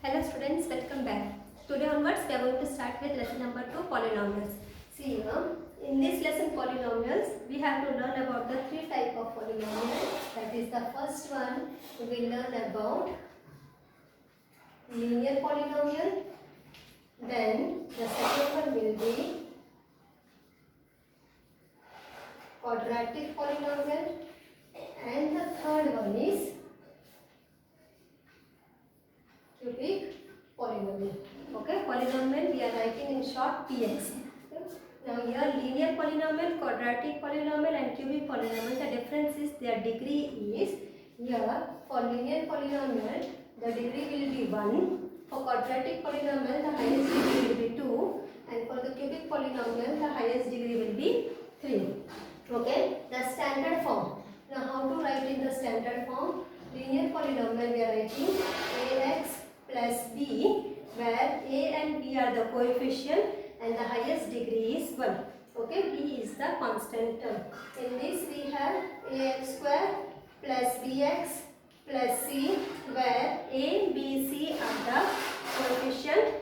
Hello students, welcome back. Today onwards we are going to start with lesson number 2, polynomials. See here, in this lesson polynomials, we have to learn about the three type of polynomials. That is the first one, we will learn about linear polynomial. Then the second one will be quadratic polynomial. And the third one is cubic polynomial. Okay, polynomial we are writing in short px. Now here linear polynomial, quadratic polynomial and cubic polynomial, the difference is their degree is, here for linear polynomial the degree will be 1, for quadratic polynomial the highest degree will be 2, and for the cubic polynomial the highest degree will be 3. Okay, the standard form. Now how to write in the standard form? Linear polynomial we are writing ax plus b, where a and b are the coefficient and the highest degree is 1. Okay, b is the constant term. In this we have ax square plus bx plus c, where a, b, c are the coefficient.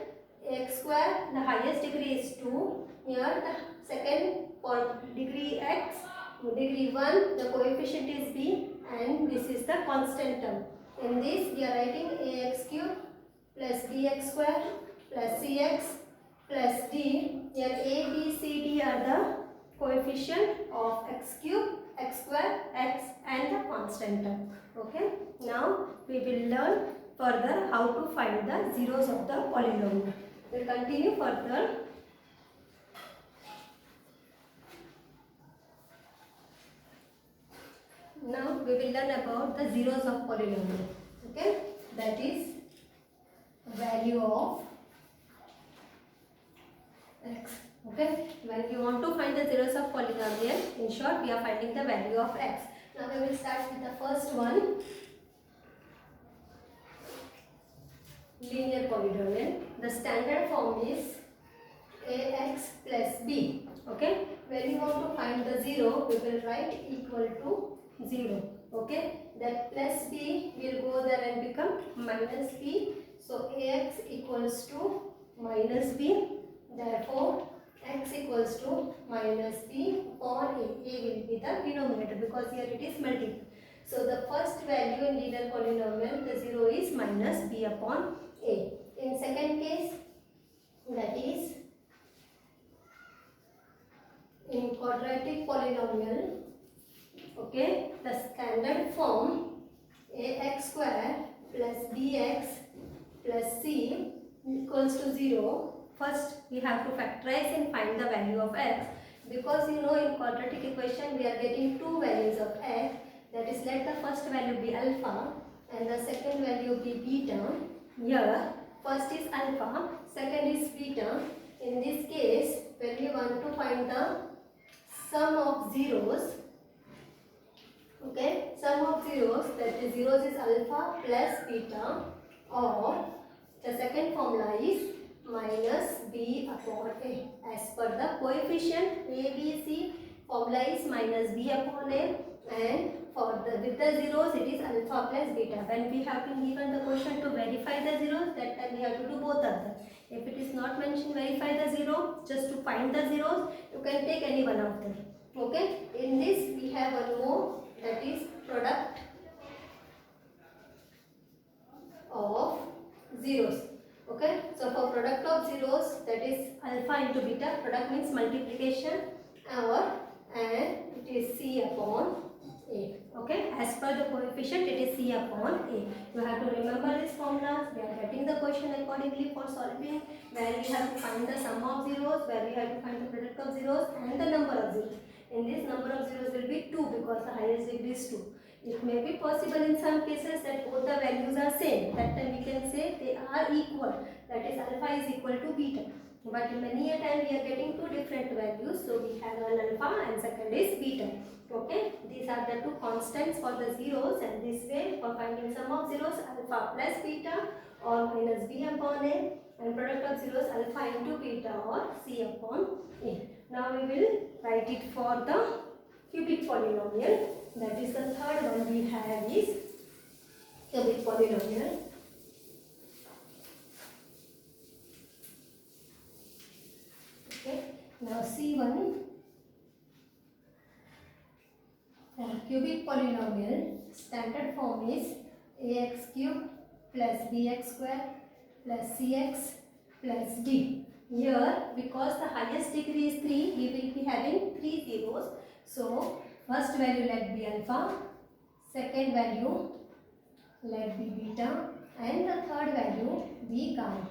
X square, the highest degree is 2. Here the second degree x, degree 1, the coefficient is b, and this is the constant term. In this we are writing ax cube plus bx square plus cx plus d. Here a, b, c, d are the coefficient of x cube, x square, x and the constant term. Okay. Now we will learn further how to find the zeros of the polynomial. We will continue further. Now we will learn about the zeros of polynomial. Okay, that is value of x. Okay, when we want to find the zeros of polynomial, in short we are finding the value of x. Now we will start with the first one, linear polynomial. The standard form is ax plus b. Okay, when you want to find the zero, we will write equal to 0. Okay, that plus b will go there and become minus b. So ax equals to minus b. Therefore x equals to minus b upon a. A will be the denominator because here it is multiple. So the first value in linear polynomial, the 0 is minus b upon a. In second case, that is in quadratic polynomial. Okay, the standard form ax square plus bx plus c equals to 0. First we have to factorize and find the value of x, because you know in quadratic equation we are getting two values of x, that is let the first value be alpha and the second value be beta. Here first is alpha, second is beta. In this case when we want to find the sum of zeros, okay, sum of zeros, that is zeros is alpha plus beta, or the second formula is minus b upon a. As per the coefficient a, b, c, formula is minus b upon a, and for the with the zeros it is alpha plus beta. When we have been given the question to verify the zeros, that time we have to do both of them. If it is not mentioned verify the zero, just to find the zeros, you can take any one of them. Okay, in this we have one more, that is product of zeros. Okay, so for product of zeros, that is alpha into beta, product means multiplication, and it is c upon a. Okay, as per the coefficient it is c upon a. You have to remember these formulas. We are getting the question accordingly for solving, where we have to find the sum of zeros, where we have to find the product of zeros and the number of zeros. In this, number of zeros will be 2 because the highest degree is 2. It may be possible in some cases that both the values are same. That time we can say they are equal. That is alpha is equal to beta. But many a time we are getting two different values. So we have one alpha and second is beta. Okay. These are the two constants for the zeros, and this way for finding sum of zeros, alpha plus beta or minus b upon a, and product of zeros alpha into beta or c upon a. Now we will write it for the cubic polynomial. That is the third one we have is cubic polynomial. quadratic polynomial, standard form is ax cube plus bx square plus cx plus d. Here, because the highest degree is 3, we will be having 3 zeros. So, first value let be alpha, second value let be beta, and the third value be gamma.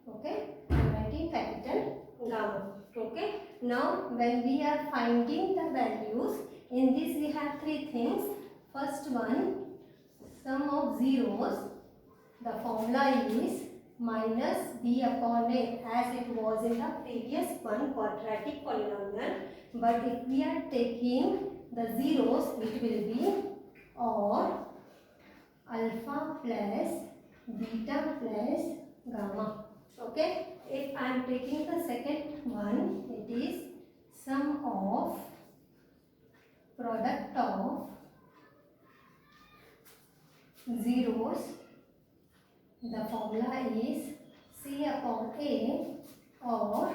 Okay, I am writing capital gamma. Okay, now when we are finding the values, in this we have 3 things. First one, sum of zeros. The formula is minus b upon a, as it was in the previous one, quadratic polynomial. But if we are taking the zeros, it will be or alpha plus beta plus gamma. Okay, if I am taking the second one, it is sum of product of zeros. The formula is C upon A, or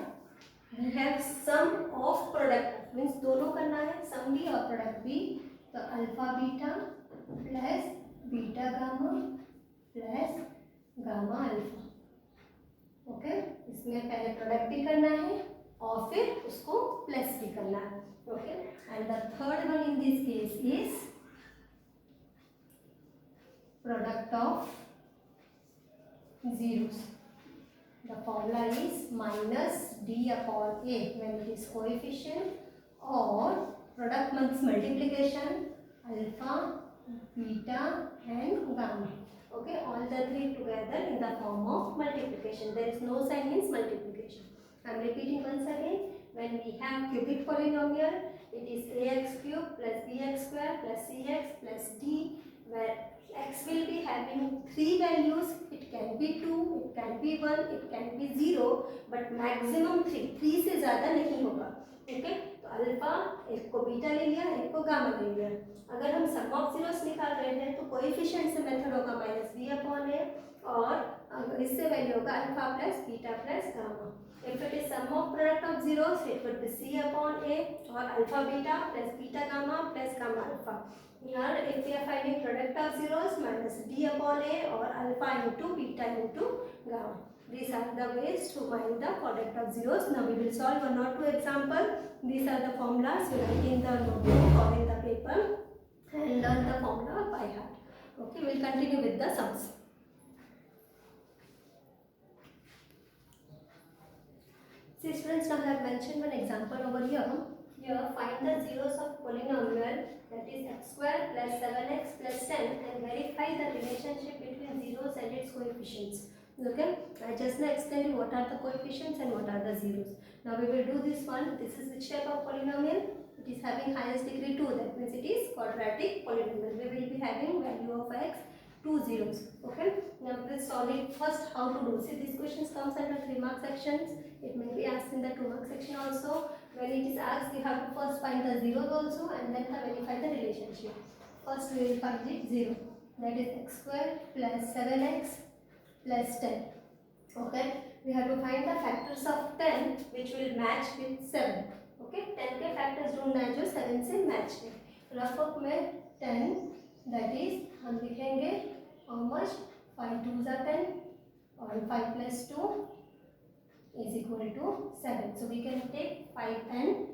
we have sum of product, means दोनों करना है, sum भी और product भी. तो alpha beta plus beta gamma plus gamma alpha. Okay, इसमें पहले product भी करना है और फिर उसको प्लस भी करना है. Okay, and the third one in this case is product of zeros. The formula is minus d upon a when it is coefficient, or product means multiplication, alpha, beta and gamma. Okay, all the three together in the form of multiplication. There is no sign means multiplication. I am repeating once again. When we have cubic polynomial, it is ax cube plus bx square plus cx plus d, where x will be having 3 values. It can be 2, it can be 1, it can be 0, but maximum 3. 3 से ज़्यादा नहीं होगा. Okay, तो alpha एक को beta ले लिया, एक को गामा ले लिया. अगर हम सम ऑफ जीरोस निकाल रहे हैं तो कोएफिशिएंट से मेथड होगा माइनस बी अपॉन ए, और इससे वैल्यू होगा alpha plus beta plus gamma. If it is sum of product of zeros, it would be c upon a, or alpha beta plus beta gamma plus gamma alpha. Here, if we are finding product of zeros, minus d upon a, or alpha into beta into gamma. These are the ways to find the product of zeros. Now we will solve 1 or 2 example. These are the formulas you write in the notebook or in the paper and learn the formula by heart. Okay, we will continue with the sums. See students, now I have mentioned one example over here. Here, find the zeros of polynomial, that is x square plus 7x plus 10, and verify the relationship between zeros and its coefficients. Okay, I just now explained you what are the coefficients and what are the zeros. Now we will do this one. This is which type of polynomial? It is having highest degree 2. That means it is quadratic polynomial. We will be having value of x 2 zeros. Okay, now we will solve it. First, how to do? See, these questions comes under 3 mark sections. It may be asked in the 2 mark section also. When it is asked, you have to first find the zeros also and then verify the relationship. First we will find it 0. That is x square plus 7x plus 10. Okay, we have to find the factors of 10 which will match with 7. Okay, 10 के factors ढूंढना है जो 7 से match है. Rough work में 10, that is हम लिखेंगे how much, 5 2s are 10 और 5 plus 2 is equal to 7. So we can take 5 and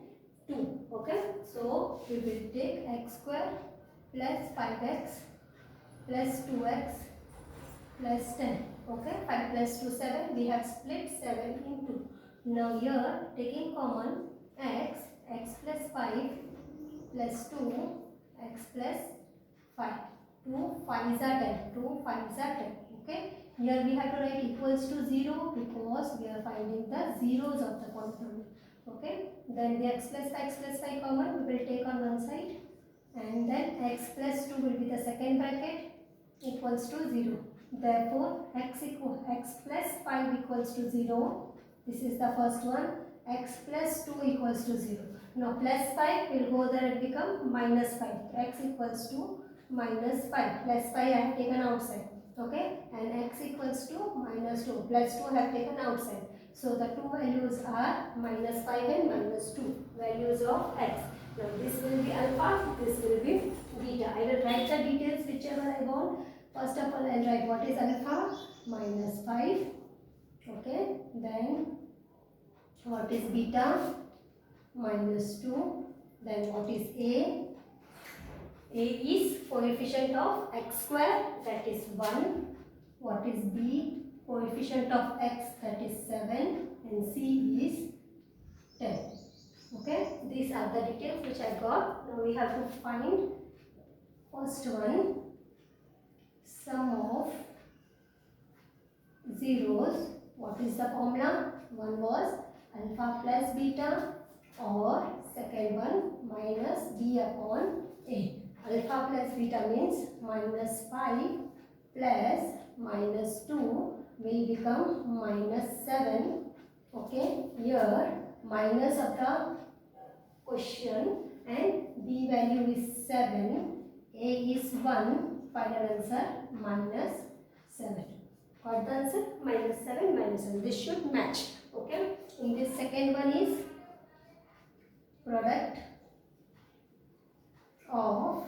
2. Okay, so we will take x square plus 5x plus 2x plus 10. Okay, 5 plus 2 7. We have split 7 in 2. Now here taking common x plus 5 plus 2 x plus 5. 2 5s are 10. 2 5s are 10. Okay. Here we have to write equals to 0 because we are finding the zeros of the polynomial. Okay. Then the x plus 5 common we will take on one side, and then x plus 2 will be the second bracket equals to 0. Therefore x plus 5 equals to 0. This is the first one. X plus 2 equals to 0. Now plus 5 will go there and become minus 5. X equals to minus 5. Plus 5 I have taken outside. Okay, and x equals to minus 2. Plus 2 I have taken outside. So the two values are minus 5 and minus 2 values of x. Now this will be alpha, this will be beta. I will write the details whichever I want. First of all, I'll write what is alpha, minus 5. Okay, then what is beta, minus 2. Then what is A? A is coefficient of x square, that is 1. What is B? Coefficient of x, that is 7. And C is 10. Okay, these are the details which I got. Now we have to find first one, sum of zeros. What is the formula? One was alpha plus beta, or second one minus b upon a. Alpha plus beta means minus 5 plus minus 2 will become minus 7. Okay, here minus of the question and b value is 7, a is 1, final answer minus 7. Got the answer? Minus 7, minus 7. This should match. Okay. In this second one is product of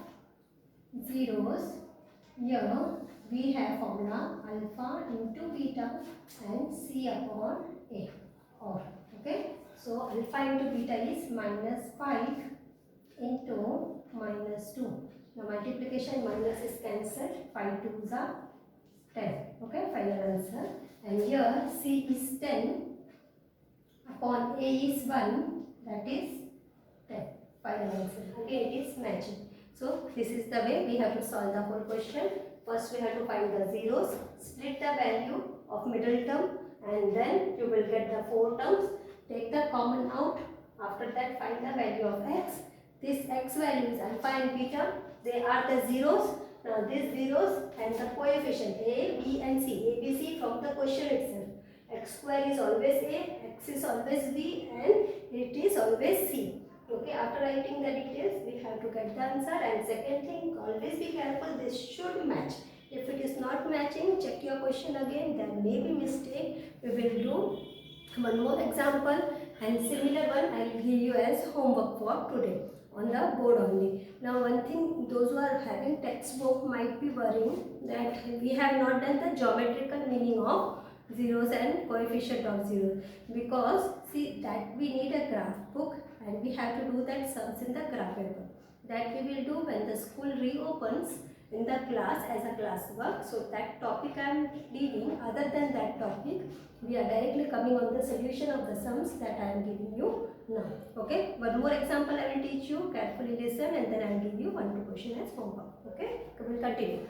zeros. Here we have formula alpha into beta and c upon a. Or okay. So alpha into beta is minus 5 into minus 2. Now multiplication minus is cancelled. 5 2s are 10. Okay, final answer. And here C is 10 upon A is 1, that is 10. Final answer. Okay, it is matching. So this is the way we have to solve the whole question. First we have to find the zeros, split the value of middle term, and then you will get the 4 terms. Take the common out. After that find the value of x. This x value is alpha and beta. They are the zeros. Now these zeros and the coefficient a, b and c, a, b, c from the question itself. X square is always a, x is always b, and it is always c. Okay, after writing the details we have to get the answer. And second thing, always be careful, this should match. If it is not matching, check your question again, there may be mistake. We will do one more example and similar one I will give you as homework for today on the board only. Now one thing, those who are having textbook might be worrying that we have not done the geometrical meaning of zeros and coefficient of zeros, because see that we need a graph book and we have to do that sums in the graph paper. That we will do when the school reopens in the class as a class work. So that topic I am leaving. Other than that topic, we are directly coming on the solution of the sums that I am giving you now. Okay, one more example I will teach you. Carefully listen, and then I will give you 1-2 question as homework. Okay, we will continue.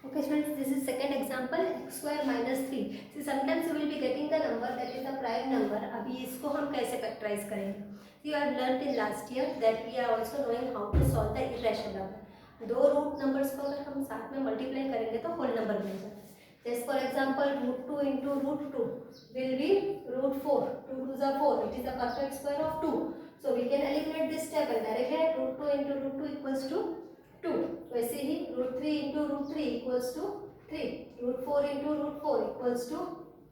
Okay students, this is second example, x square minus 3. See, sometimes you will be getting the number that is the prime number. अभी इसको हम कैसे factorize करेंगे? You have learnt in last year that we are also knowing how to solve the irrational number. दो root numbers को अगर हम साथ में मल्टीप्लाई करेंगे तो होल नंबर बन जाता है. Just for example, √2 into √2 will be √4. 2 2s are 4. It is the perfect square of 2. So we can eliminate this table directly. √2 into √2 equals to 2. वैसे ही √3 into √3 equals to 3. √4 into √4 equals to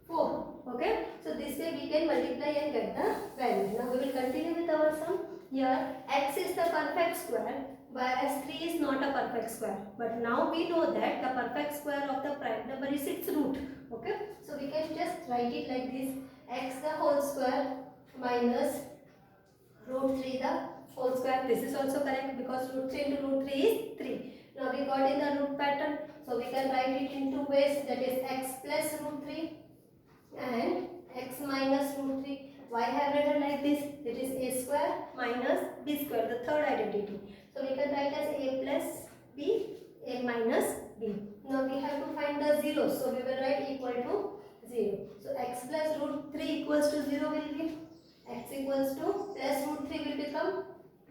4. Okay. So this way we can multiply and get the value. Now we will continue with our sum. Here x is the perfect square, whereas 3 is not a perfect square. But now we know that the perfect square of the prime number is its root. Okay. So we can just write it like this: x the whole square minus √3 the whole square. This is also correct because √3 into √3 is 3. Now we got in the root pattern, so we can write it in two ways, that is x plus √3 and x minus √3. Why have written like this? It is a square minus b square, the third identity. So we can write as a plus b, a minus b. Now we have to find the zeros, so we will write equal to 0. So x plus √3 equals to 0 will be x equals to plus √3 will become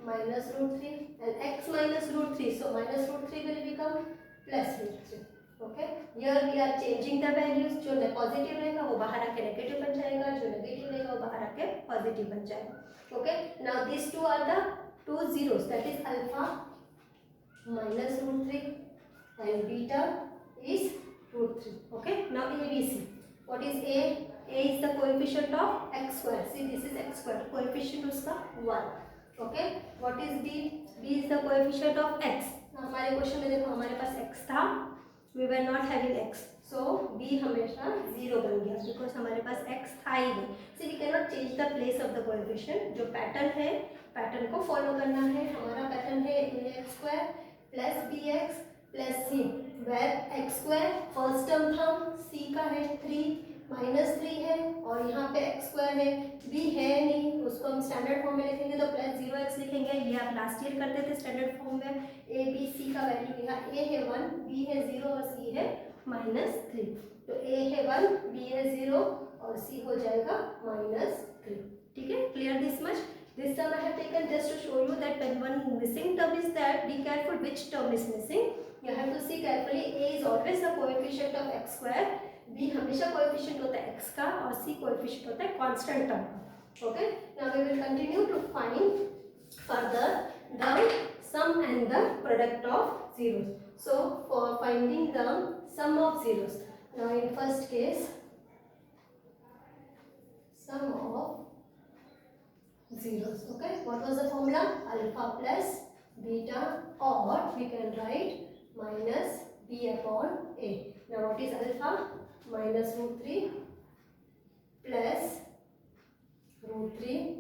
minus √3, and x minus √3, so minus √3 will become plus √3. Okay, here we are changing the values. जो positive रहेगा वो बाहर आके negative बन जाएगा, जो negative रहेगा वो बाहर आके पॉजिटिव बन जाएगा. Okay, now these two are the two zeros, that is alpha minus √3 and beta is √3. Okay, now ABC. What is A? a is the coefficient of x square. See, this is x square, coefficient उसका 1. Okay, what is b? b is the coefficient of x. हमारे question में देखो हमारे पास x था, we were not having x, so b हमेशा 0 बन गया because हमारे पास x था ही नहीं. See, we cannot change the place of the coefficient. जो पैटर्न है, पैटर्न को फॉलो करना है. हमारा पैटर्न है ax square plus bx plus c, where x square first term था, c का है 3 माइनस 3 है और यहाँ पे एक्स स्क्वायर है, b है नहीं, उसको हम स्टैंडर्ड फॉर्म में लिखेंगे तो प्लस 0x लिखेंगे. ये आप लास्ट ईयर करते थे स्टैंडर्ड फॉर्म में. a b c का वैल्यू यहाँ a है 1, b है 0 और c है -3. तो a है 1, b है 0 और c हो जाएगा -3. ठीक है, clear this much. This term I have taken just to show you that when one missing term is there, be careful which term is missing. You have to see carefully. A is always the coefficient of x square. B हमेशा coefficient होता है x का और C coefficient होता है constant term का. Okay. Now we will continue to find further the sum and the product of zeros. So for finding the sum of zeros. Now in first case, sum of zeros. Okay, what was the formula? Alpha plus beta, or we can write minus b upon a. Now what is alpha? Minus root 3 plus root 3.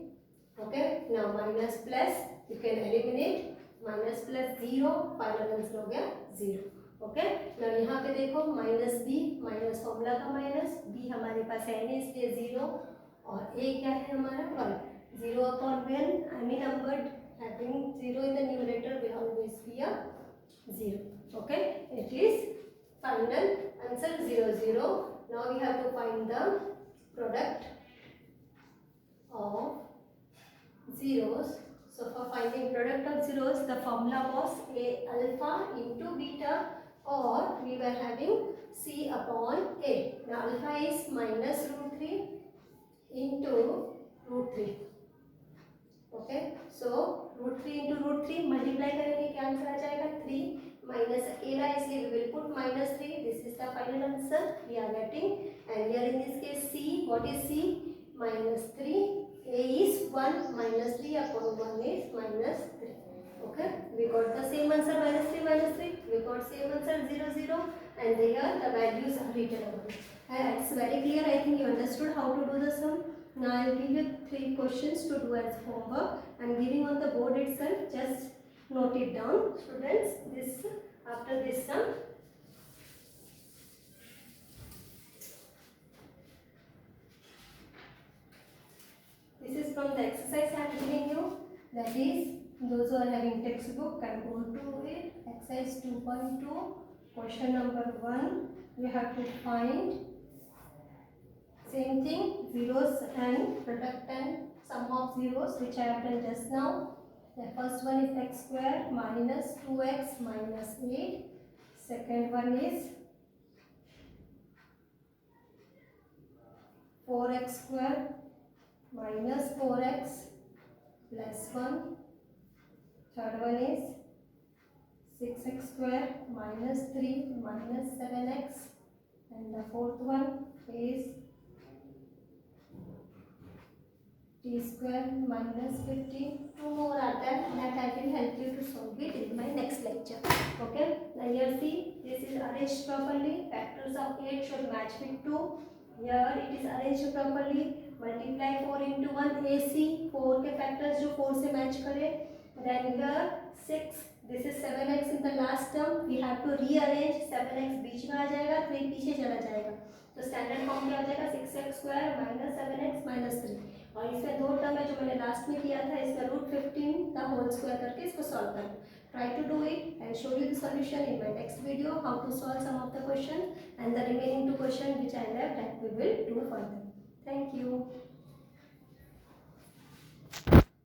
Okay, now minus plus you can eliminate, minus plus 0, final answer हो गया 0. Okay, now यहाँ पे देखो minus b, minus formula का minus, b हमारे पास है नहीं इसलिए 0 और a क्या है हमारा 1. 0 upon when any number having 0 in the numerator will always be a 0. Okay, it is final answer 0 0. Now we have to find the product of zeros. So for finding product of zeros, the formula was a alpha into beta, or we were having c upon a. Now alpha is minus root 3 into root 3. Okay, so root 3 into root 3 multiply करेंगे, क्या answer आ जाएगा 3 minus अकेला इसलिए we will put -3. This is the final answer we are getting. And here in this case c, what is c? -3. a is 1, -3 upon 1 is -3. Okay, we got the same answer -3. We got same answer 0 0, and here the values are written over. It's very clear. I think you understood how to do the sum. Now I will give you 3 questions to do as homework. I am giving on the board itself. Just note it down, students. This after this sum. This is from the exercise I am giving you. That is, those who are having textbook can go to it. Exercise 2.2. Question number 1. You have to find. Same thing, zeros and product and sum of zeros, which I have done just now. The first one is x square minus 2x minus 8. Second one is 4x square minus 4x plus 1. Third one is 6x square minus 3 minus 7x. And the fourth one is t square minus 15. 2 more are there that I will help you to solve it in my next lecture. Okay, now here see, this is arranged properly. Factors of 8 should match with 2. Here it is arranged properly. Multiply 4 into 1 AC. 4 के factors जो 4 से match करे. Then here 6. This is 7x in the last term. We have to rearrange. 7x बीच में आ जाएगा, 3 पीछे चला जाएगा. तो स्टैंडर्ड फॉर्म क्या हो जाएगा 6x square minus 7x minus 3. और इसमें 2 टर्म है जो मैंने लास्ट में किया था, इसका रूट 15 का होल स्क्वायर करके इसको सॉल्व कर दो. Try to do it and show you the solution in my next video, how to solve some of the questions, and the remaining 2 questions which I left that we will do further. Thank you.